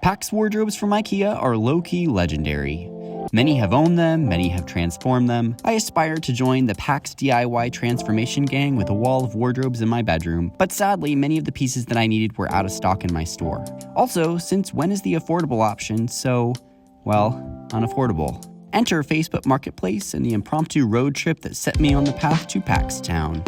PAX wardrobes from IKEA are low-key legendary. Many have owned them, many have transformed them. I aspire to join the PAX DIY transformation gang with a wall of wardrobes in my bedroom, but sadly, many of the pieces that I needed were out of stock in my store. Also, since when is the affordable option so, well, unaffordable? Enter Facebook Marketplace and the impromptu road trip that set me on the path to PAX Town.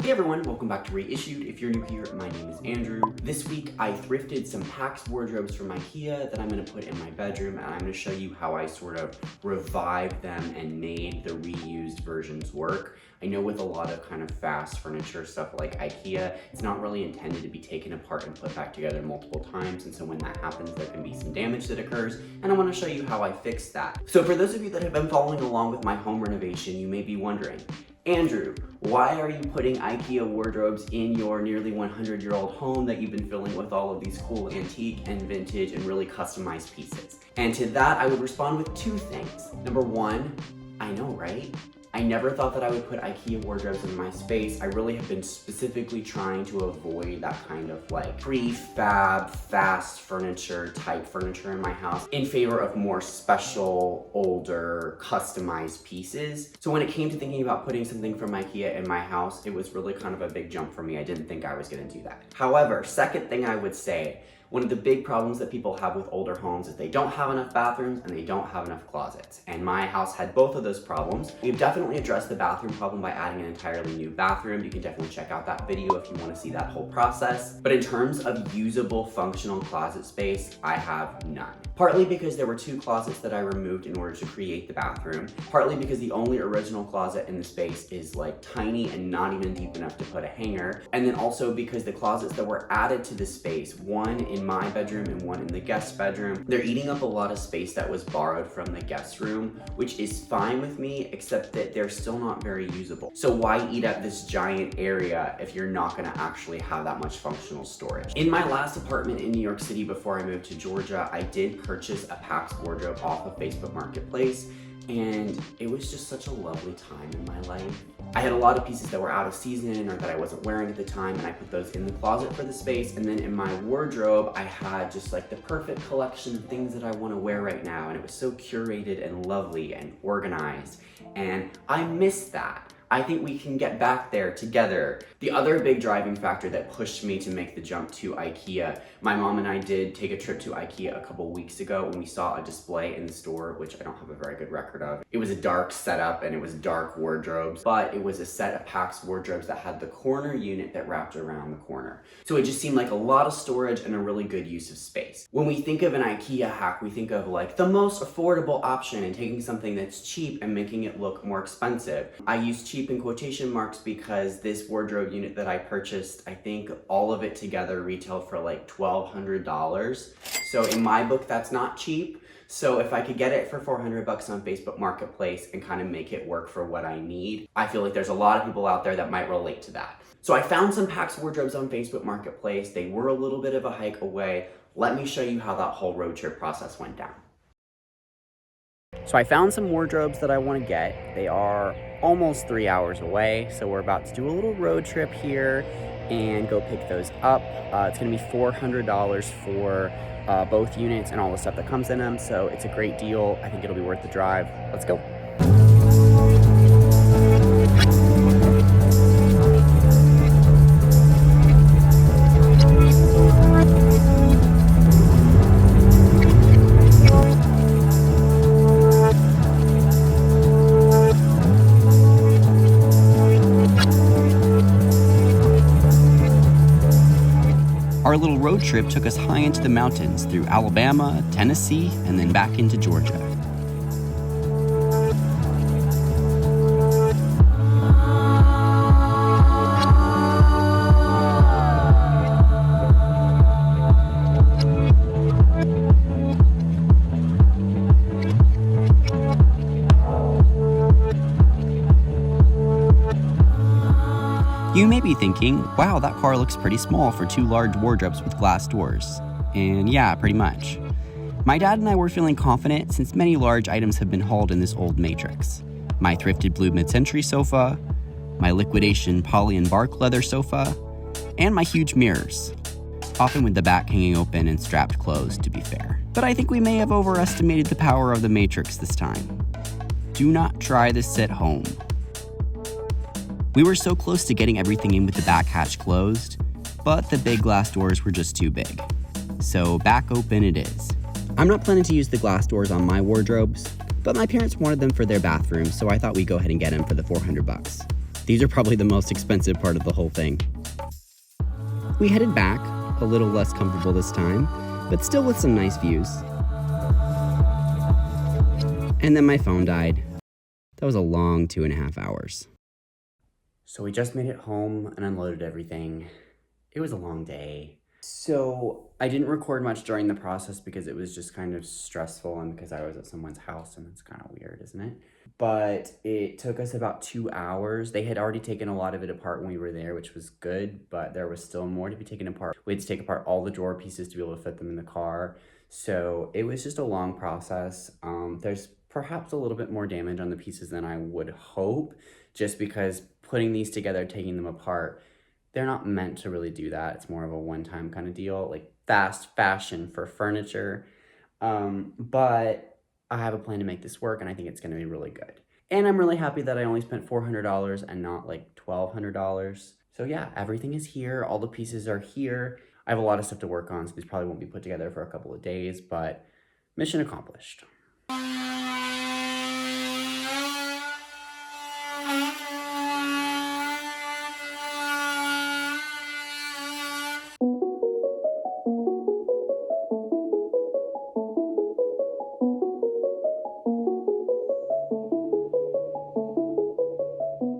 Hey everyone, welcome back to Reissued. If you're new here, my name is Andrew. This week I thrifted some PAX wardrobes from IKEA that I'm going to put in my bedroom, and I'm going to show you how I sort of revived them and made the reused versions work. I know with a lot of kind of fast furniture stuff like IKEA, it's not really intended to be taken apart and put back together multiple times, and so when that happens there can be some damage that occurs, and I want to show you how I fixed that. So for those of you that have been following along with my home renovation, you may be wondering, Andrew, why are you putting IKEA wardrobes in your nearly 100-year-old home that you've been filling with all of these cool antique and vintage and really customized pieces? And to that, I would respond with two things. Number one, I know, right? I never thought that I would put IKEA wardrobes in my space. I really have been specifically trying to avoid that kind of like prefab, fast furniture type furniture in my house in favor of more special, older, customized pieces. So when it came to thinking about putting something from IKEA in my house, it was really kind of a big jump for me. I didn't think I was gonna do that. However, second thing I would say, one of the big problems that people have with older homes is they don't have enough bathrooms and they don't have enough closets. And my house had both of those problems. We've definitely addressed the bathroom problem by adding an entirely new bathroom. You can definitely check out that video if you want to see that whole process. But in terms of usable, functional closet space, I have none. Partly because there were two closets that I removed in order to create the bathroom. Partly because the only original closet in the space is like tiny and not even deep enough to put a hanger. And then also because the closets that were added to the space, one in my bedroom and one in the guest bedroom, they're eating up a lot of space that was borrowed from the guest room, which is fine with me, except that they're still not very usable. So why eat up this giant area if you're not gonna actually have that much functional storage? In my last apartment in New York City before I moved to Georgia, I did purchase a PAX wardrobe off of Facebook Marketplace, and it was just such a lovely time in my life. I had a lot of pieces that were out of season or that I wasn't wearing at the time, and I put those in the closet for the space. And then in my wardrobe, I had just like the perfect collection of things that I want to wear right now. And it was so curated and lovely and organized. And I miss that. I think we can get back there together. The other big driving factor that pushed me to make the jump to IKEA, my mom and I did take a trip to IKEA a couple weeks ago when we saw a display in the store, which I don't have a very good record of. It was a dark setup and it was dark wardrobes, but it was a set of PAX wardrobes that had the corner unit that wrapped around the corner. So it just seemed like a lot of storage and a really good use of space. When we think of an IKEA hack, we think of like the most affordable option and taking something that's cheap and making it look more expensive. I use cheap in quotation marks because this wardrobe unit that I purchased, I think all of it together retailed for like $1,200. So in my book, that's not cheap. So if I could get it for 400 bucks on Facebook Marketplace and kind of make it work for what I need, I feel like there's a lot of people out there that might relate to that. So I found some PAX wardrobes on Facebook Marketplace. They were a little bit of a hike away. Let me show you how that whole road trip process went down. So I found some wardrobes that I want to get. They are almost 3 hours away, so we're about to do a little road trip here and go pick those up. It's going to be $400 for both units and all the stuff that comes in them, so it's a great deal. I think it'll be worth the drive. Let's go. Our little road trip took us high into the mountains through Alabama, Tennessee, and then back into Georgia. You may be thinking, wow, that car looks pretty small for two large wardrobes with glass doors. And yeah, pretty much. My dad and I were feeling confident since many large items have been hauled in this old matrix. My thrifted blue mid-century sofa, my liquidation poly and bark leather sofa, and my huge mirrors. often with the back hanging open and strapped closed, to be fair. But I think we may have overestimated the power of the Matrix this time. Do not try this at home. We were so close to getting everything in with the back hatch closed, but the big glass doors were just too big. So back open it is. I'm not planning to use the glass doors on my wardrobes, but my parents wanted them for their bathroom, so I thought we'd go ahead and get them for the $400. These are probably the most expensive part of the whole thing. We headed back, a little less comfortable this time, but still with some nice views. And then my phone died. That was a long 2.5 hours. So we just made it home and unloaded everything. It was a long day. So I didn't record much during the process because it was just kind of stressful and because I was at someone's house, and it's kind of weird, isn't it? But it took us about 2 hours. They had already taken a lot of it apart when we were there, which was good, but there was still more to be taken apart. We had to take apart all the drawer pieces to be able to fit them in the car. So it was just a long process. There's perhaps a little bit more damage on the pieces than I would hope, just because putting these together, taking them apart, they're not meant to really do that. It's more of a one-time kind of deal, like fast fashion for furniture. But I have a plan to make this work, and I think it's going to be really good. And I'm really happy that I only spent $400 and not like $1,200. So yeah, everything is here. All the pieces are here. I have a lot of stuff to work on, so these probably won't be put together for a couple of days, but mission accomplished.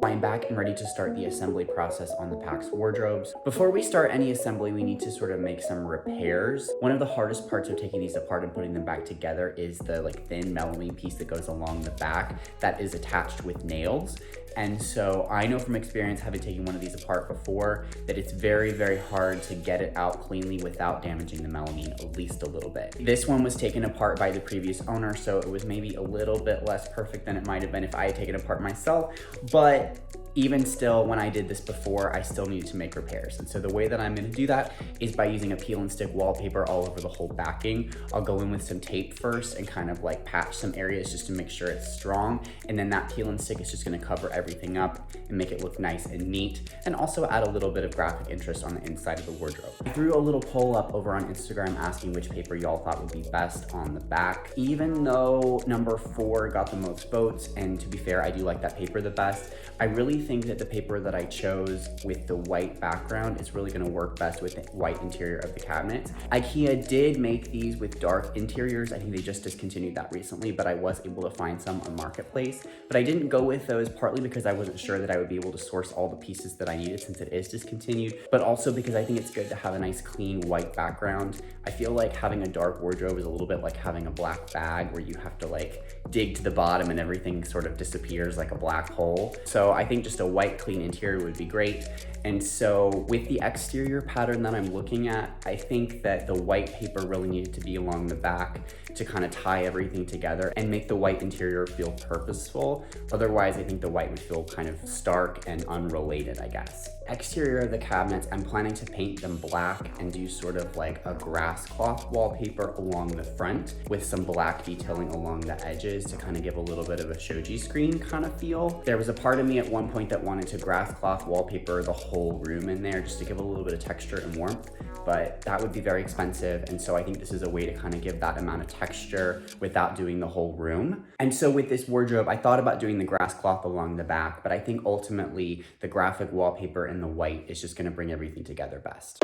I'm back and ready to start the assembly process on the PAX wardrobes. Before we start any assembly, we need to sort of make some repairs. One of the hardest parts of taking these apart and putting them back together is the thin melamine piece that goes along the back that is attached with nails. And so I know from experience, having taken one of these apart before, that it's very, very hard to get it out cleanly without damaging the melamine at least a little bit. This one was taken apart by the previous owner, so it was maybe a little bit less perfect than it might have been if I had taken it apart myself, but even still, when I did this before, I still needed to make repairs. And so the way that I'm gonna do that is by using a peel and stick wallpaper all over the whole backing. I'll go in with some tape first and kind of patch some areas just to make sure it's strong. And then that peel and stick is just gonna cover everything up and make it look nice and neat, and also add a little bit of graphic interest on the inside of the wardrobe. I threw a little poll up over on Instagram asking which paper y'all thought would be best on the back. Even though number 4 got the most votes, and to be fair, I do like that paper the best, I really think that the paper that I chose with the white background is really gonna work best with the white interior of the cabinet. IKEA did make these with dark interiors. I think they just discontinued that recently, but I was able to find some on Marketplace. But I didn't go with those partly because I wasn't sure that I would be able to source all the pieces that I needed since it is discontinued, but also because I think it's good to have a nice clean white background. I feel like having a dark wardrobe is a little bit like having a black bag where you have to dig to the bottom and everything sort of disappears like a black hole. So I think just a white clean interior would be great. And so with the exterior pattern that I'm looking at, I think that the white paper really needed to be along the back to kind of tie everything together and make the white interior feel purposeful. Otherwise, I think the white would feel kind of stark and unrelated, I guess. Exterior of the cabinets, I'm planning to paint them black and do sort of like a grass cloth wallpaper along the front with some black detailing along the edges to kind of give a little bit of a shoji screen kind of feel. There was a part of me at one point that wanted to grass cloth wallpaper the whole room in there just to give a little bit of texture and warmth, but that would be very expensive. And so I think this is a way to kind of give that amount of texture without doing the whole room. And so with this wardrobe, I thought about doing the grass cloth along the back, but I think ultimately the graphic wallpaper and the white is just going to bring everything together best.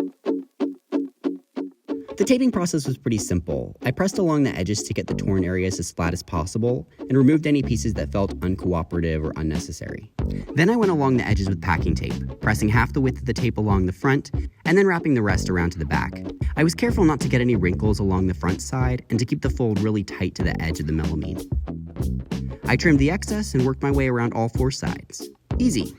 The taping process was pretty simple. I pressed along the edges to get the torn areas as flat as possible and removed any pieces that felt uncooperative or unnecessary. Then I went along the edges with packing tape, pressing half the width of the tape along the front and then wrapping the rest around to the back. I was careful not to get any wrinkles along the front side and to keep the fold really tight to the edge of the melamine. I trimmed the excess and worked my way around all 4 sides. Easy.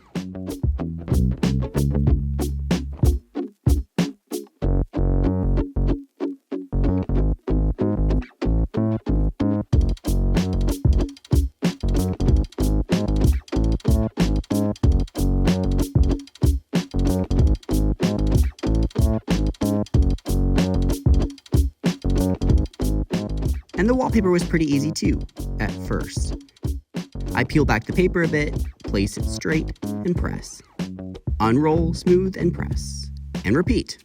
And the wallpaper was pretty easy too, at first. I peel back the paper a bit, place it straight, and press. Unroll, smooth, and press. And repeat.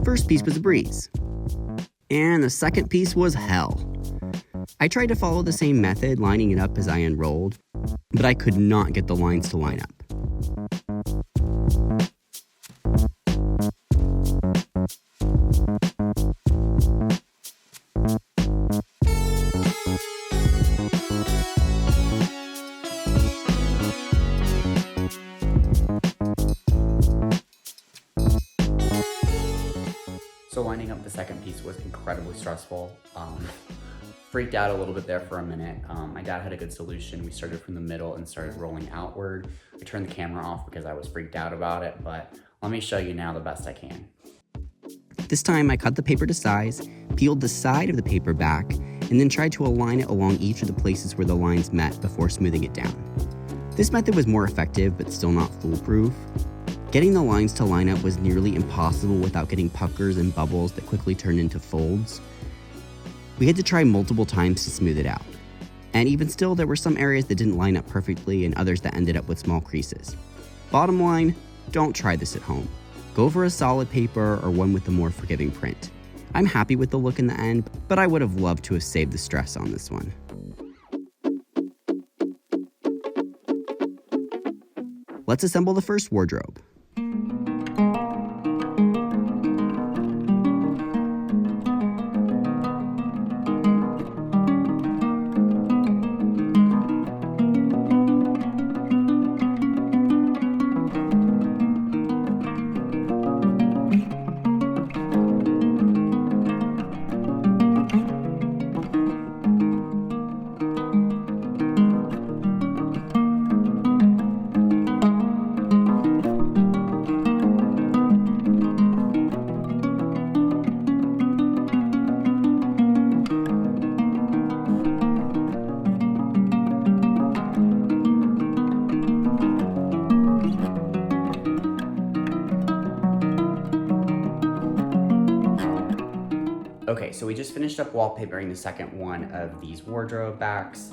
First piece was a breeze. And the second piece was hell. I tried to follow the same method, lining it up as I unrolled, but I could not get the lines to line up. So lining up the second piece was incredibly stressful. Freaked out a little bit there for a minute. My dad had a good solution. We started from the middle and started rolling outward. I turned the camera off because I was freaked out about it, but let me show you now the best I can. This time I cut the paper to size, peeled the side of the paper back, and then tried to align it along each of the places where the lines met before smoothing it down. This method was more effective, but still not foolproof. Getting the lines to line up was nearly impossible without getting puckers and bubbles that quickly turned into folds. We had to try multiple times to smooth it out. And even still, there were some areas that didn't line up perfectly and others that ended up with small creases. Bottom line, don't try this at home. Go for a solid paper or one with a more forgiving print. I'm happy with the look in the end, but I would have loved to have saved the stress on this one. Let's assemble the first wardrobe. Okay, so we just finished up wallpapering the second one of these wardrobe backs.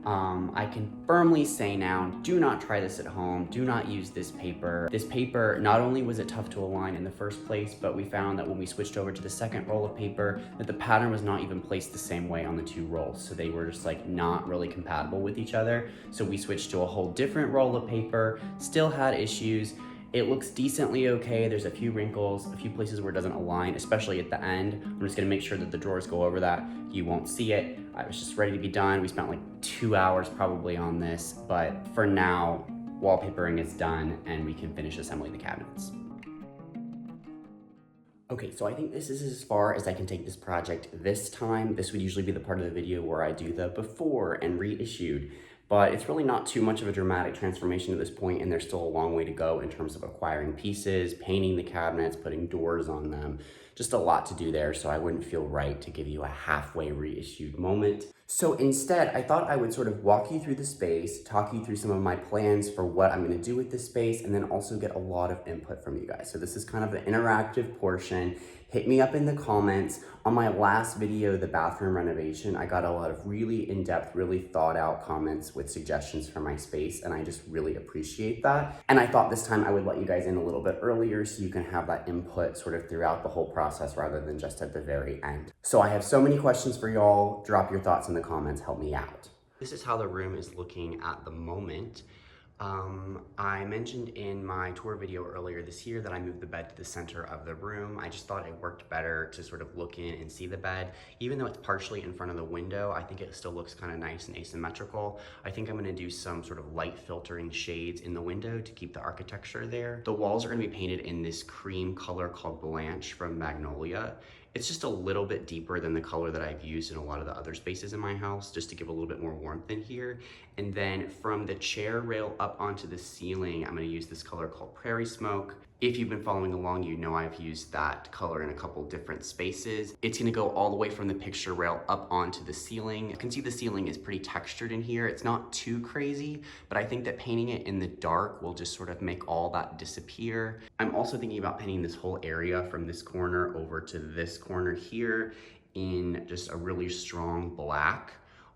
I can firmly say now, do not try this at home. Do not use this paper. This paper, not only was it tough to align in the first place, but we found that when we switched over to the second roll of paper, that the pattern was not even placed the same way on the two rolls. So they were just like not really compatible with each other. So we switched to a whole different roll of paper, still had issues. It looks decently okay. There's a few wrinkles, a few places where it doesn't align, especially at the end. I'm just gonna make sure that the drawers go over that. You won't see it. I was just ready to be done. We spent like 2 hours probably on this, but for now, wallpapering is done and we can finish assembling the cabinets. Okay, so I think this is as far as I can take this project this time. This would usually be the part of the video where I do the before and reissued. But it's really not too much of a dramatic transformation at this point, and there's still a long way to go in terms of acquiring pieces, painting the cabinets, putting doors on them. Just a lot to do there, so I wouldn't feel right to give you a halfway reissued moment. So instead, I thought I would sort of walk you through the space, talk you through some of my plans for what I'm gonna do with this space, and then also get a lot of input from you guys. So this is kind of the interactive portion. Hit me up in the comments. On my last video, the bathroom renovation, I got a lot of really in-depth, really thought out comments with suggestions for my space, and I just really appreciate that. And I thought this time I would let you guys in a little bit earlier so you can have that input sort of throughout the whole process rather than just at the very end. So I have so many questions for y'all. Drop your thoughts in the comments, help me out. This is how the room is looking at the moment. I mentioned in my tour video earlier this year that I moved the bed to the center of the room. I just thought it worked better to sort of look in and see the bed. Even though it's partially in front of the window, I think it still looks kind of nice and asymmetrical. I think I'm gonna do some sort of light filtering shades in the window to keep the architecture there. The walls are gonna be painted in this cream color called Blanche from Magnolia. It's just a little bit deeper than the color that I've used in a lot of the other spaces in my house, just to give a little bit more warmth in here. And then from the chair rail up onto the ceiling, I'm gonna use this color called Prairie Smoke. If you've been following along, you know I've used that color in a couple different spaces. It's gonna go all the way from the picture rail up onto the ceiling. You can see the ceiling is pretty textured in here. It's not too crazy, but I think that painting it in the dark will just sort of make all that disappear. I'm also thinking about painting this whole area from this corner over to this corner here in just a really strong black,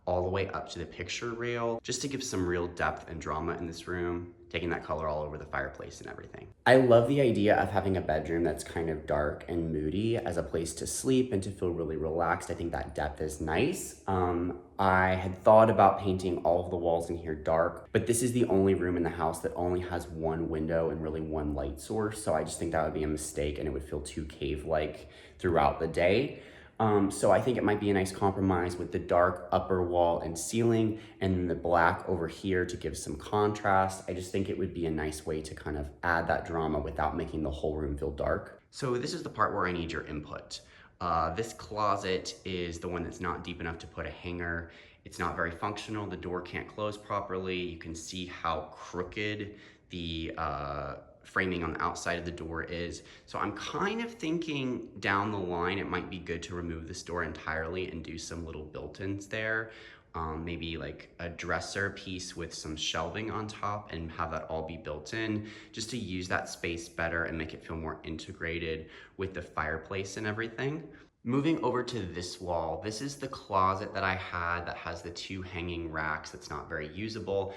all the way up to the picture rail, just to give some real depth and drama in this room, taking that color all over the fireplace and everything. I love the idea of having a bedroom that's kind of dark and moody as a place to sleep and to feel really relaxed. I think that depth is nice. I had thought about painting all of the walls in here dark, but this is the only room in the house that only has one window and really one light source. So I just think that would be a mistake and it would feel too cave-like throughout the day. So I think it might be a nice compromise with the dark upper wall and ceiling and then the black over here to give some contrast. I just think it would be a nice way to kind of add that drama without making the whole room feel dark. So this is the part where I need your input. This closet is the one that's not deep enough to put a hanger. It's not very functional. The door can't close properly. You can see how crooked the framing on the outside of the door is. So I'm kind of thinking down the line, it might be good to remove this door entirely and do some little built-ins there. Maybe like a dresser piece with some shelving on top and have that all be built in, just to use that space better and make it feel more integrated with the fireplace and everything. Moving over to this wall, this is the closet that I had that has the two hanging racks that's not very usable.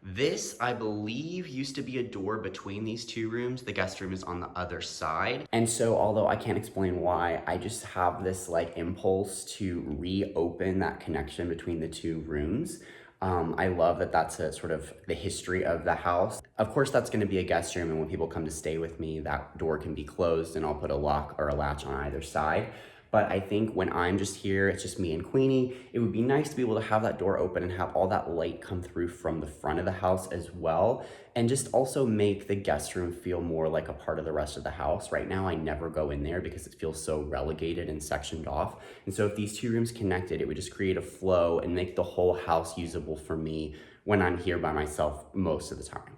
This, I believe, used to be a door between these two rooms. The guest room is on the other side. And so, although I can't explain why, I just have this like impulse to reopen that connection between the two rooms. I love that that's a sort of the history of the house. Of course, that's gonna be a guest room, and when people come to stay with me, that door can be closed and I'll put a lock or a latch on either side. But I think when I'm just here, it's just me and Queenie, it would be nice to be able to have that door open and have all that light come through from the front of the house as well. And just also make the guest room feel more like a part of the rest of the house. Right now, I never go in there because it feels so relegated and sectioned off. And so if these two rooms connected, it would just create a flow and make the whole house usable for me when I'm here by myself most of the time.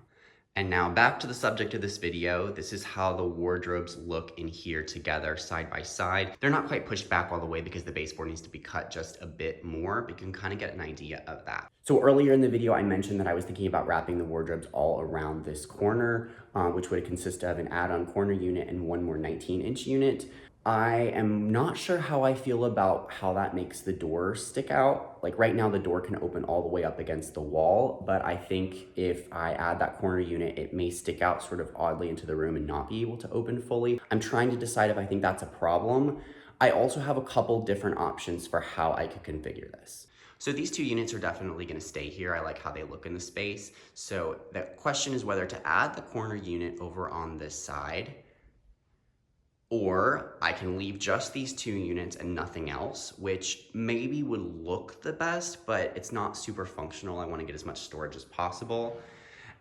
And now back to the subject of this video. This is how the wardrobes look in here together side by side. They're not quite pushed back all the way because the baseboard needs to be cut just a bit more, but you can kind of get an idea of that. So earlier in the video, I mentioned that I was thinking about wrapping the wardrobes all around this corner, which would consist of an add-on corner unit and one more 19-inch unit. I am not sure how I feel about how that makes the door stick out. Like right now, the door can open all the way up against the wall, but I think if I add that corner unit, it may stick out sort of oddly into the room and not be able to open fully. I'm trying to decide if I think that's a problem. I also have a couple different options for how I could configure this. So these two units are definitely gonna stay here. I like how they look in the space. So the question is whether to add the corner unit over on this side, or I can leave just these two units and nothing else, which maybe would look the best, but it's not super functional. I want to get as much storage as possible.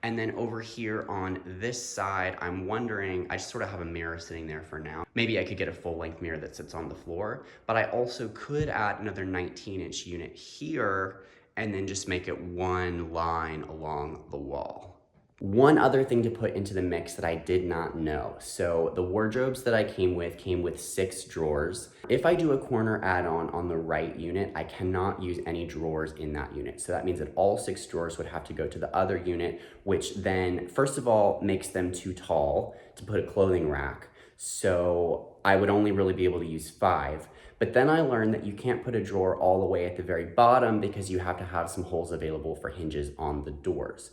And then over here on this side, I'm wondering, I just sort of have a mirror sitting there for now. Maybe I could get a full length mirror that sits on the floor, but I also could add another 19-inch unit here and then just make it one line along the wall. One other thing to put into the mix that I did not know. So the wardrobes that I came with 6 drawers. If I do a corner add-on on the right unit, I cannot use any drawers in that unit. So that means that all 6 drawers would have to go to the other unit, which then, first of all, makes them too tall to put a clothing rack. So I would only really be able to use 5. But then I learned that you can't put a drawer all the way at the very bottom because you have to have some holes available for hinges on the doors.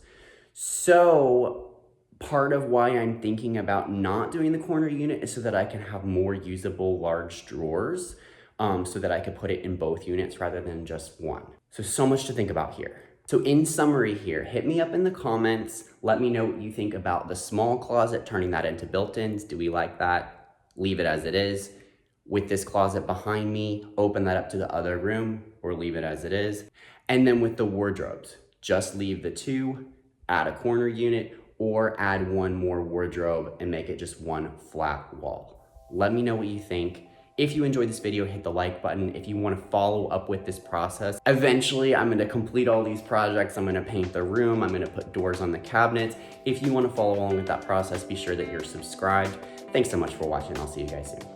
So part of why I'm thinking about not doing the corner unit is so that I can have more usable large drawers, so that I could put it in both units rather than just one. So much to think about here. So in summary here, hit me up in the comments. Let me know what you think about the small closet, turning that into built-ins. Do we like that? Leave it as it is. With this closet behind me, open that up to the other room or leave it as it is. And then with the wardrobes, just leave the 2, add a corner unit, or add one more wardrobe and make it just one flat wall. Let me know what you think. If you enjoyed this video, hit the like button. If you want to follow up with this process, eventually I'm going to complete all these projects. I'm going to paint the room. I'm going to put doors on the cabinets. If you want to follow along with that process, be sure that you're subscribed. Thanks so much for watching. I'll see you guys soon.